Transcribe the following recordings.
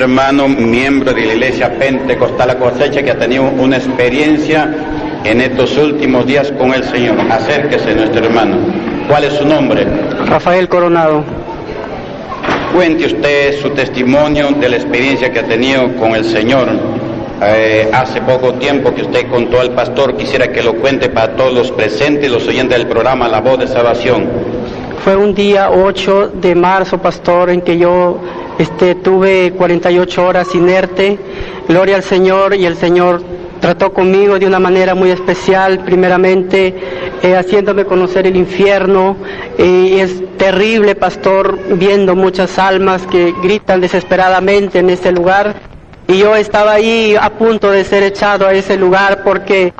hermano, miembro de la Iglesia Pentecostal La Cosecha, que ha tenido una experiencia en estos últimos días con el Señor. Acérquese, nuestro hermano. ¿Cuál es su nombre? Rafael Coronado. Cuente usted su testimonio de la experiencia que ha tenido con el Señor. Hace poco tiempo que usted contó al pastor, quisiera que lo cuente para todos los presentes, los oyentes del programa La Voz de Salvación. Fue un día 8 de marzo, pastor, en que yo tuve 48 horas inerte. Gloria al Señor, y el Señor trató conmigo de una manera muy especial, primeramente haciéndome conocer el infierno. Y es terrible, pastor, viendo muchas almas que gritan desesperadamente en ese lugar. Y yo estaba ahí a punto de ser echado a ese lugar porque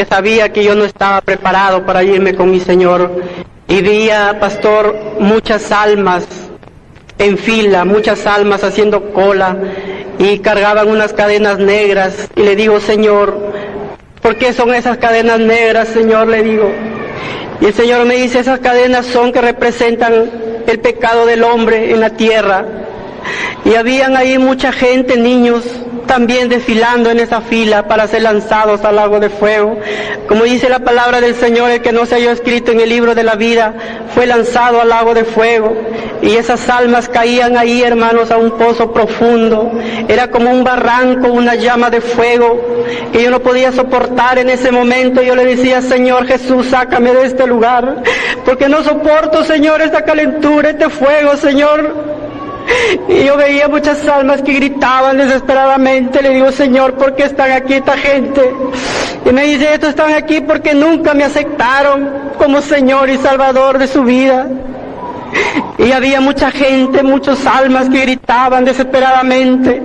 sabía que yo no estaba preparado para irme con mi Señor. Y veía, pastor, muchas almas en fila, muchas almas haciendo cola, y cargaban unas cadenas negras. Y le digo, Señor, ¿por qué son esas cadenas negras, Señor? Le digo. Y el Señor me dice, esas cadenas son que representan el pecado del hombre en la tierra. Y habían ahí mucha gente, niños, también desfilando en esa fila para ser lanzados al lago de fuego. Como dice la palabra del Señor, el que no se halló escrito en el libro de la vida fue lanzado al lago de fuego. Y esas almas caían ahí, hermanos, a un pozo profundo. Era como un barranco, una llama de fuego que yo no podía soportar en ese momento. Yo le decía, Señor Jesús, sácame de este lugar, porque no soporto, Señor, esta calentura, este fuego, Señor. Y yo veía muchas almas que gritaban desesperadamente. Le digo, Señor, ¿por qué están aquí esta gente? Y me dice, estos están aquí porque nunca me aceptaron como Señor y Salvador de su vida. Y había mucha gente, muchas almas que gritaban desesperadamente.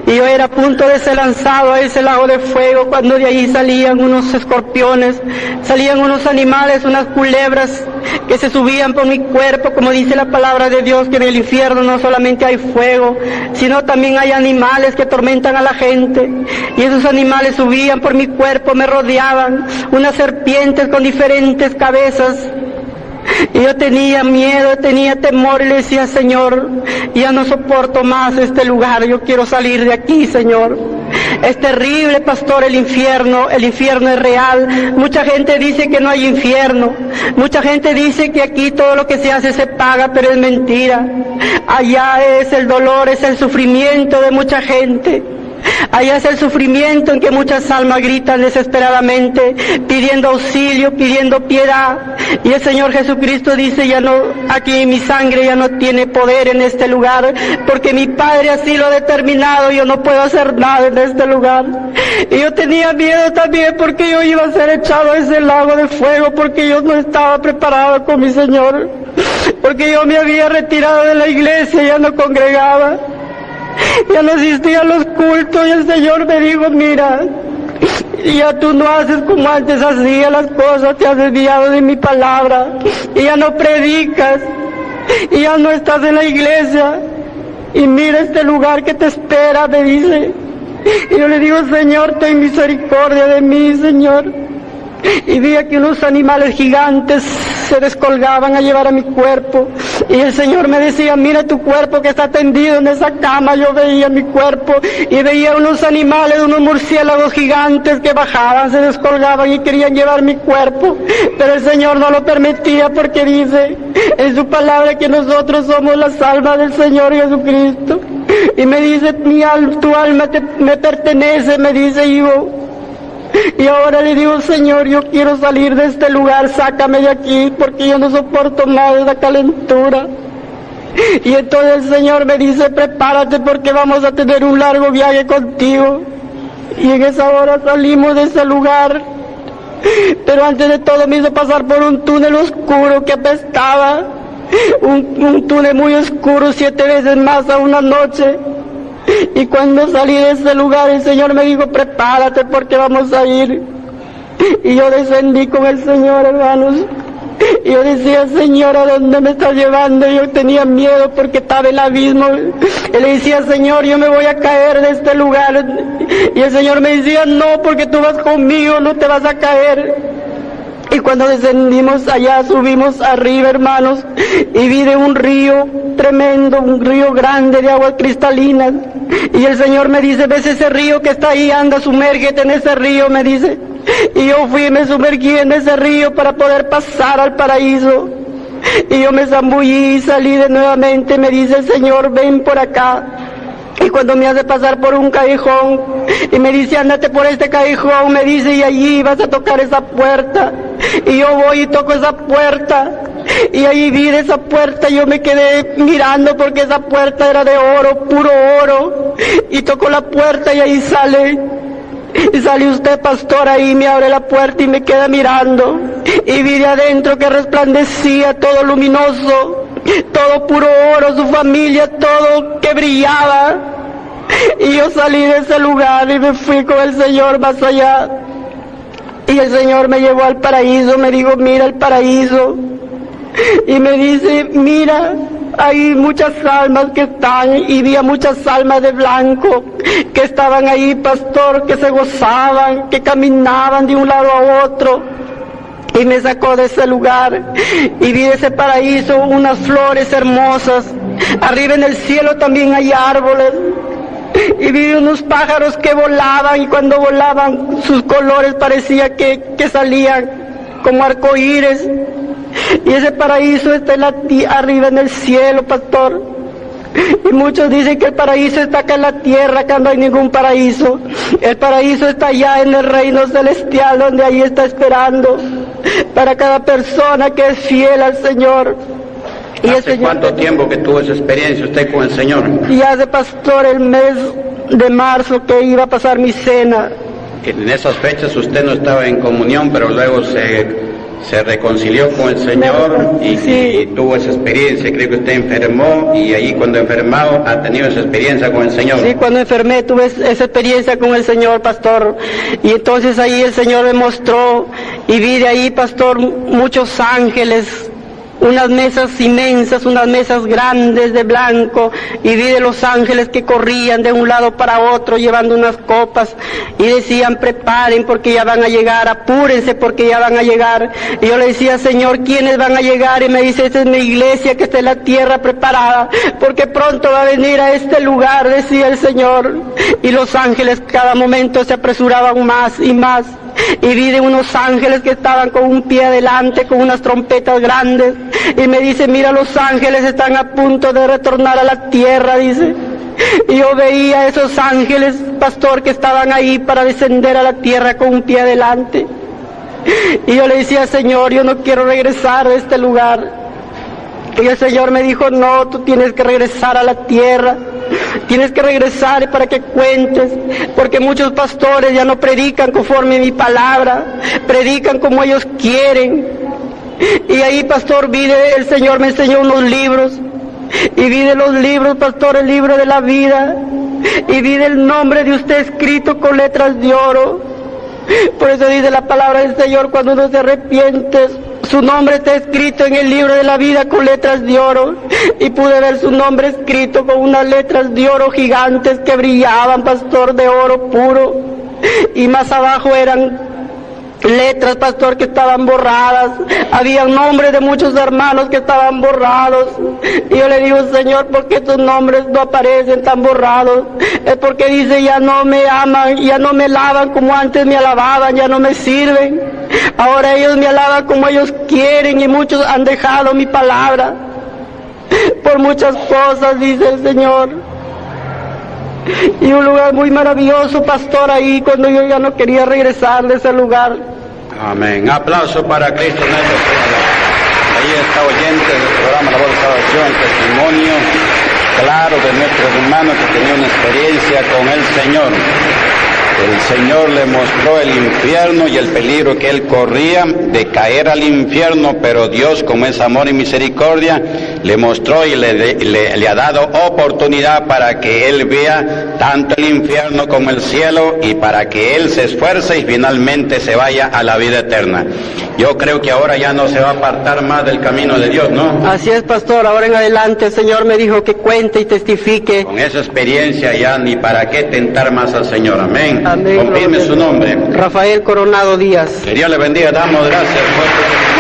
Y yo era a punto de ser lanzado a ese lago de fuego, cuando de ahí salían unos escorpiones, salían unos animales, unas culebras que se subían por mi cuerpo, como dice la palabra de Dios, que en el infierno no solamente hay fuego, sino también hay animales que atormentan a la gente. Y esos animales subían por mi cuerpo, me rodeaban, unas serpientes con diferentes cabezas. Y yo tenía miedo, tenía temor, y le decía, Señor, ya no soporto más este lugar, yo quiero salir de aquí, Señor. Es terrible, pastor, el infierno es real. Mucha gente dice que no hay infierno, mucha gente dice que aquí todo lo que se hace se paga, pero es mentira. Allá es el dolor, es el sufrimiento de mucha gente. Allá es el sufrimiento en que muchas almas gritan desesperadamente, pidiendo auxilio, pidiendo piedad. Y el Señor Jesucristo dice, ya no, aquí mi sangre ya no tiene poder en este lugar, porque mi Padre así lo ha determinado, yo no puedo hacer nada en este lugar. Y yo tenía miedo también porque yo iba a ser echado a ese lago de fuego, porque yo no estaba preparado con mi Señor, porque yo me había retirado de la iglesia, ya no congregaba. Ya no asistía a los cultos, y el Señor me dijo, mira, ya tú no haces como antes hacías las cosas, te has desviado de mi palabra, y ya no predicas, y ya no estás en la iglesia, y mira este lugar que te espera, me dice. Y yo le digo, Señor, ten misericordia de mí, Señor. Y vi que unos animales gigantes se descolgaban a llevar a mi cuerpo, y el Señor me decía, mira tu cuerpo que está tendido en esa cama. Yo veía mi cuerpo y veía unos animales, unos murciélagos gigantes que bajaban, se descolgaban y querían llevar mi cuerpo, pero el Señor no lo permitía, porque dice en su palabra que nosotros somos las almas del Señor Jesucristo. Y me dice, tu alma me pertenece, me dice hijo. Y ahora le digo, Señor, yo quiero salir de este lugar, sácame de aquí, porque yo no soporto más esa calentura. Y entonces el Señor me dice, prepárate porque vamos a tener un largo viaje contigo. Y en esa hora salimos de ese lugar, pero antes de todo me hizo pasar por un túnel oscuro que apestaba, un túnel muy oscuro, 7 veces más a una noche. Y cuando salí de ese lugar, el Señor me dijo, prepárate porque vamos a ir. Y yo descendí con el Señor, hermanos. Y yo decía, Señor, ¿a dónde me estás llevando? Y yo tenía miedo porque estaba el abismo. Y le decía, Señor, yo me voy a caer de este lugar. Y el Señor me decía, no, porque tú vas conmigo, no te vas a caer. Y cuando descendimos allá, subimos arriba, hermanos, y vi de un río tremendo, un río grande de aguas cristalinas. Y el Señor me dice, ¿ves ese río que está ahí? Anda, sumérgete en ese río, me dice. Y yo fui y me sumergí en ese río para poder pasar al paraíso. Y yo me zambullí y salí de nuevamente, me dice el Señor, ven por acá. Y cuando me hace pasar por un callejón, y me dice, ándate por este callejón, me dice, y allí vas a tocar esa puerta. Y yo voy y toco esa puerta, y ahí vi de esa puerta, yo me quedé mirando porque esa puerta era de oro, puro oro. Y toco la puerta y ahí sale usted, pastor, ahí me abre la puerta y me queda mirando. Y vi de adentro que resplandecía todo luminoso, todo puro oro, su familia, todo que brillaba. Y yo salí de ese lugar y me fui con el Señor más allá. Y el Señor me llevó al paraíso, me dijo, mira el paraíso. Y me dice, mira, hay muchas almas que están, y vi a muchas almas de blanco que estaban ahí, pastor, que se gozaban, que caminaban de un lado a otro. Y me sacó de ese lugar y vi de ese paraíso unas flores hermosas. Arriba en el cielo también hay árboles. Y vi unos pájaros que volaban, y cuando volaban sus colores parecía que salían como arcoíris. Y ese paraíso está arriba en el cielo, pastor. Y muchos dicen que el paraíso está acá en la tierra, acá no hay ningún paraíso. El paraíso está allá en el reino celestial, donde ahí está esperando para cada persona que es fiel al Señor. Y ¿Hace cuánto tiempo que tuvo esa experiencia usted con el Señor? Y hace, pastor, el mes de marzo que iba a pasar mi cena. En esas fechas usted no estaba en comunión, pero luego se reconcilió con el Señor y, sí, y tuvo esa experiencia. Creo que usted enfermó, y ahí cuando enfermado ha tenido esa experiencia con el Señor. Sí, cuando enfermé tuve esa experiencia con el Señor, pastor. Y entonces ahí el Señor me mostró, y vi de ahí, pastor, muchos ángeles, unas mesas inmensas, unas mesas grandes de blanco, y vi de los ángeles que corrían de un lado para otro llevando unas copas y decían, preparen porque ya van a llegar, apúrense porque ya van a llegar. Y yo le decía, Señor, ¿quiénes van a llegar? Y me dice, esta es mi iglesia que está en la tierra preparada, porque pronto va a venir a este lugar, decía el Señor. Y los ángeles cada momento se apresuraban más y más. Y vi de unos ángeles que estaban con un pie adelante, con unas trompetas grandes, y me dice, mira, los ángeles están a punto de retornar a la tierra, dice. Y yo veía a esos ángeles, pastor, que estaban ahí para descender a la tierra con un pie adelante. Y yo le decía, Señor, yo no quiero regresar a este lugar. Y el Señor me dijo, no, tú tienes que regresar a la tierra. Tienes que regresar para que cuentes, porque muchos pastores ya no predican conforme a mi palabra, predican como ellos quieren. Y ahí, pastor, el Señor me enseñó unos libros, y vi de los libros, pastor, el libro de la vida, y vi del nombre de usted escrito con letras de oro. Por eso dice la palabra del Señor, cuando uno se arrepiente, su nombre está escrito en el libro de la vida con letras de oro. Y pude ver su nombre escrito con unas letras de oro gigantes que brillaban, pastor, de oro puro. Y más abajo eran letras, pastor, que estaban borradas. Había nombres de muchos hermanos que estaban borrados. Y yo le digo, Señor, ¿por qué tus nombres no aparecen tan borrados? Es porque dice, ya no me aman, ya no me alaban como antes me alababan, ya no me sirven. Ahora ellos me alaban como ellos quieren, y muchos han dejado mi palabra por muchas cosas, dice el Señor. Y un lugar muy maravilloso, pastor, ahí cuando yo ya no quería regresar de ese lugar. Amén. Aplauso para Cristo nuestro Señor. Ahí está oyente del programa La Voz de Salvación, testimonio claro de nuestro hermano que tenía una experiencia con el Señor. El Señor le mostró el infierno y el peligro que él corría de caer al infierno, pero Dios, como es amor y misericordia, le mostró y le ha dado oportunidad para que él vea tanto el infierno como el cielo y para que él se esfuerce y finalmente se vaya a la vida eterna. Yo creo que ahora ya no se va a apartar más del camino de Dios, ¿no? Así es, pastor. Ahora en adelante el Señor me dijo que cuente y testifique. Con esa experiencia ya ni para qué tentar más al Señor. Amén. Amén. Confirme su nombre. Rafael Coronado Díaz. Que Dios le bendiga. Damos gracias por